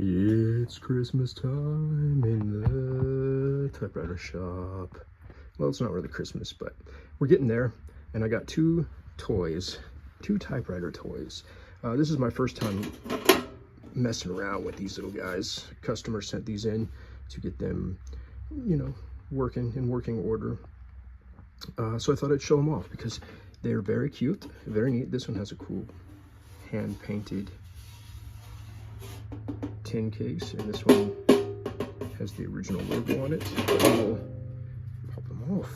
It's Christmas time in the typewriter shop. Well, it's not really Christmas, but we're getting there. And I got two typewriter toys. This is my first time messing around with these little guys. Customer sent these in to get them, you know, working in working order. So I thought I'd show them off because they're very cute, very neat. This one has a cool hand-painted tin case, and this one has the original logo on it. We'll pop them off.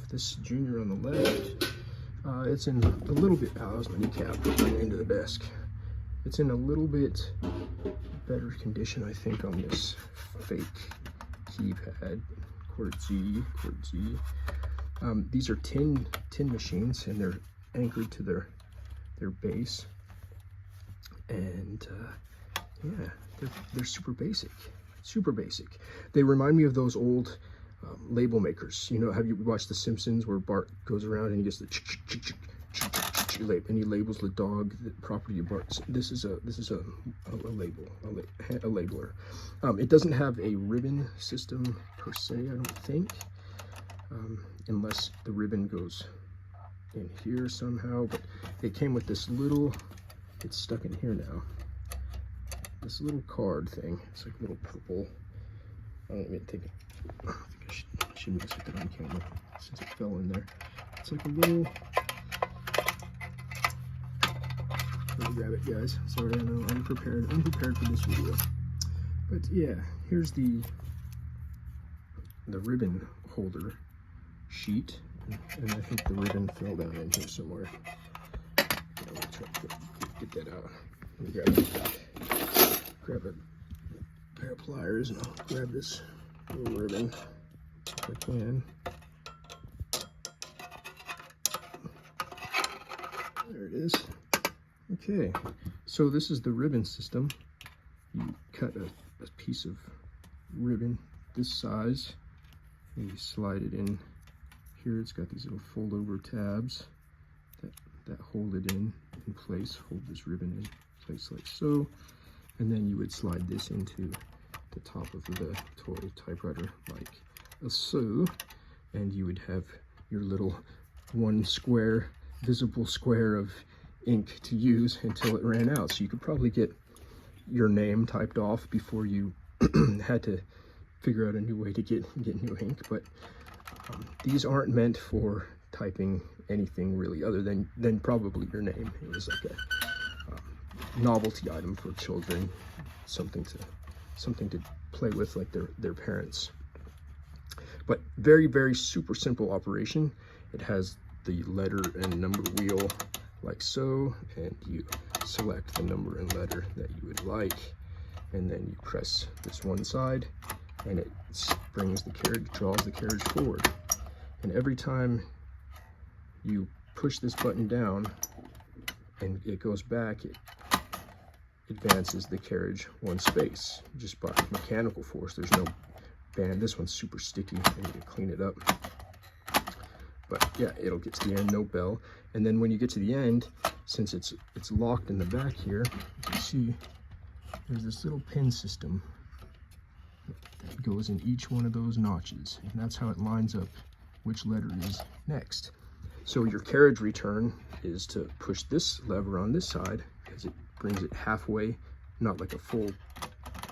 This Junior on the left, it's in a little bit, how's my kneecap into the desk. It's in a little bit better condition, I think, on this fake keypad, QWERTZ. These are tin machines, and they're anchored to their base, and yeah, they're super basic. They remind me of those old label makers. You know, have you watched The Simpsons where Bart goes around and he gets the and he labels the dog, the property of Bart? This is a labeler. It doesn't have a ribbon system per se, I don't think, unless the ribbon goes in here somehow. But it came with this little, it's stuck in here now, this little card thing. It's like a little purple. I don't even think I should mess with it on camera since it fell in there. It's like a little, let me grab it, guys. Sorry, I know I'm unprepared for this video. But yeah, here's the ribbon holder sheet, and I think the ribbon fell down in here somewhere. I'll try to get that out. Let me grab a pair of pliers, and I'll grab this little ribbon if I can. There it is. Okay, so this is the ribbon system. You cut a piece of ribbon this size, and you slide it in here. It's got these little fold over tabs that hold it in place, hold this ribbon in place like so. And then you would slide this into the top of the toy typewriter like so, and you would have your little one square, visible square of ink to use until it ran out. So you could probably get your name typed off before you had to figure out a new way to get new ink. But these aren't meant for typing anything really other than probably your name. It was like a novelty item for children, something to play with like their parents. But very super simple operation. It has the letter and number wheel like so, and you select the number and letter that you would like, and then you press this one side, and it brings the carriage, draws the carriage forward. And every time you push this button down and it goes back, it advances the carriage one space just by mechanical force. There's no band. This one's super sticky. I need to clean it up. But yeah, it'll get to the end, no bell. And then when you get to the end, since it's locked in the back here, you can see there's this little pin system that goes in each one of those notches, and that's how it lines up which letter is next. So your carriage return is to push this lever on this side, because it brings it halfway, not like a full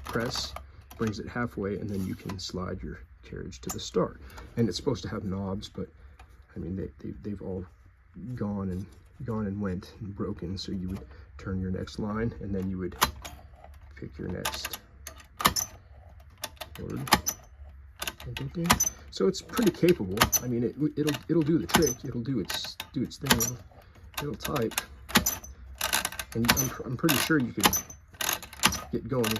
press, brings it halfway, and then you can slide your carriage to the start. And it's supposed to have knobs, but I mean they've all gone and went and broken. So you would turn your next line, and then you would pick your next word. So it's pretty capable. I mean, it'll do the trick. It'll do its thing. It'll type, and I'm pretty sure you could get going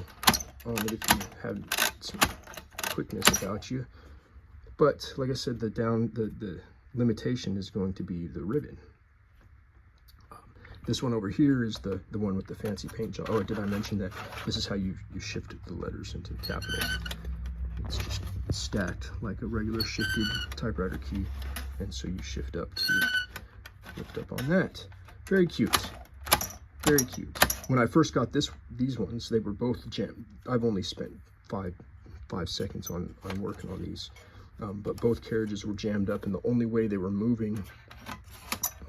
on it if you had some quickness about you. But like I said, the limitation is going to be the ribbon. This one over here is the one with the fancy paint job. Oh, did I mention that this is how you shift the letters into capital? It's just stacked like a regular shifted typewriter key, and so you shift up to lift up on that. Very cute. Very cute. when I first got these ones, they were both jammed. I've only spent five seconds on working on these, but both carriages were jammed up, and the only way they were moving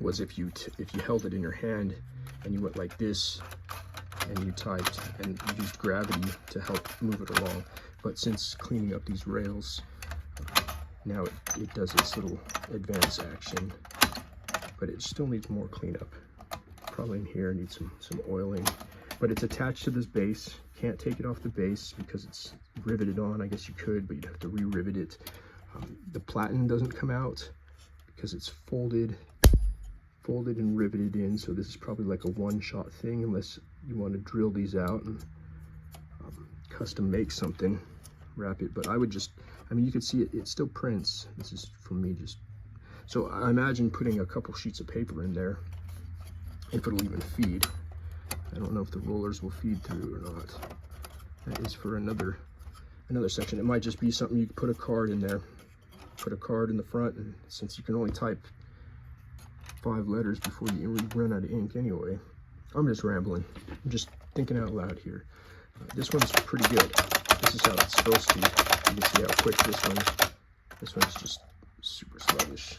was if you held it in your hand and you went like this and you typed and you used gravity to help move it along. But since cleaning up these rails, now it does its little advanced action, but it still needs more cleanup. Probably in here needs some oiling, but it's attached to this base. Can't take it off the base because it's riveted on. I guess you could, but you'd have to re-rivet it. The platen doesn't come out because it's folded and riveted in, so this is probably like a one-shot thing unless you want to drill these out and custom make something, wrap it. But I would just, I mean, you can see it still prints. This is from me just, so I imagine putting a couple sheets of paper in there, if it'll even feed. I don't know if the rollers will feed through or not. That is for another section. It might just be something you can put a card in there, put a card in the front, and since you can only type 5 letters before you run out of ink anyway. I'm just rambling. I'm just thinking out loud here. This one's pretty good. This is how it's supposed to. You can see how quick this one's just super sluggish.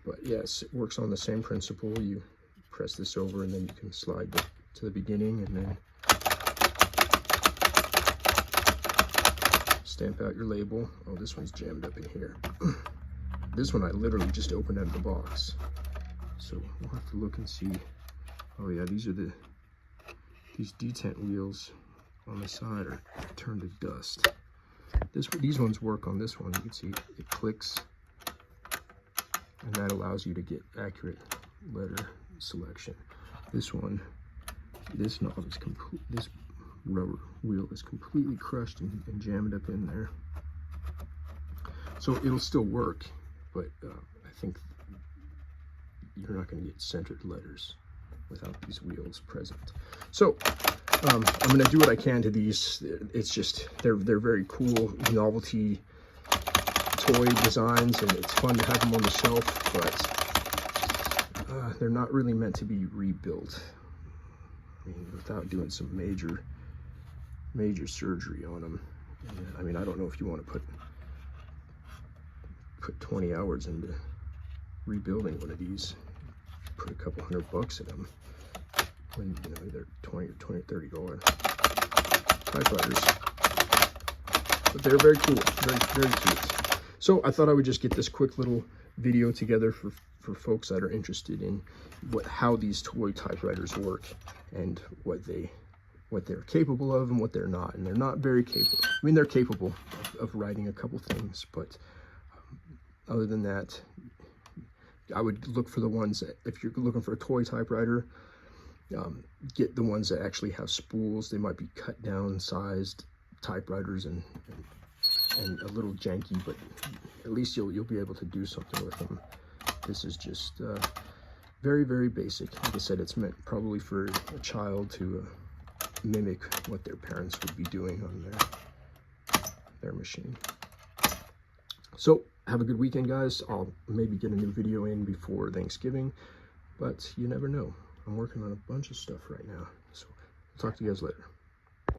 But yes, it works on the same principle. You press this over and then you can slide to the beginning and then stamp out your label. Oh, this one's jammed up in here. This one I literally just opened out of the box. So we'll have to look and see. Oh yeah, these detent wheels on the side are turned to dust. These ones work on this one. You can see it clicks, and that allows you to get accurate letter selection. This one, this knob is this rubber wheel is completely crushed and jammed up in there. So it'll still work, but I think you're not going to get centered letters without these wheels present. So I'm going to do what I can to these. It's just they're very cool novelty toy designs, and it's fun to have them on the shelf, but they're not really meant to be rebuilt. I mean, without doing some major surgery on them. And, I mean, I don't know if you want to put 20 hours into rebuilding one of these. Put a couple $100 in them when they're $20 or $30 typewriters. But they're very cool, very cute. So I thought I would just get this quick little video together for folks that are interested in how these toy typewriters work and what they're capable of and what they're not. And they're not very capable. I mean, they're capable of writing a couple things, but other than that, I would look for the ones that, if you're looking for a toy typewriter, get the ones that actually have spools. They might be cut down sized typewriters and a little janky, but at least you'll be able to do something with them. This is just very, very basic. Like I said, it's meant probably for a child to mimic what their parents would be doing on their machine. So have a good weekend, guys. I'll maybe get a new video in before Thanksgiving, but you never know. I'm working on a bunch of stuff right now. So I'll talk to you guys later.